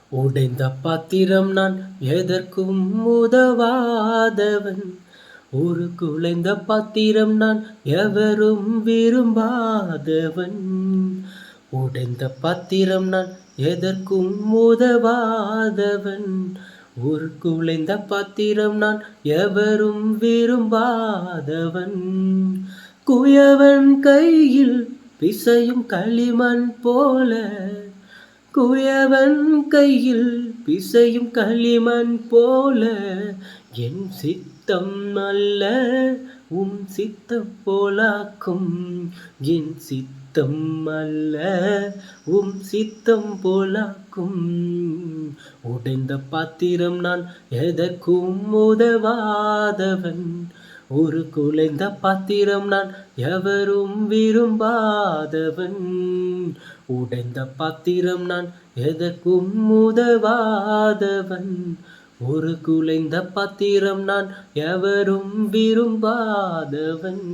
உடைந்த பாத்திரம் நான் எதற்கும் உதவாதவன். ஒரு குலைந்த பாத்திரம் நான் எவரும் விரும்பாதவன். உடைந்த பாத்திரம் நான் எதற்கும் உதவாதவன். ஒரு குலைந்த பாத்திரம் நான் எவரும் விரும்பாதவன். குயவன் கையில் பிசையும் களிமண் போல, குயவன் கையில் பிசையும் களிமண் போல, என் சித்தம் அல்ல உம் சித்தம் போலாக்கும். என் சித்தம் அல்ல உம் சித்தம் போலாக்கும். உடைந்த பாத்திரம் நான் எதற்கும் உதவாதவன். ஒரு குலைந்த பாத்திரம் நான் எவரும் விரும்பாதவன். உடைந்த பாத்திரம் நான் எதற்கும் உதவாதவன். ஒரு குலைந்த பாத்திரம் நான் எவரும் விரும்பாதவன்.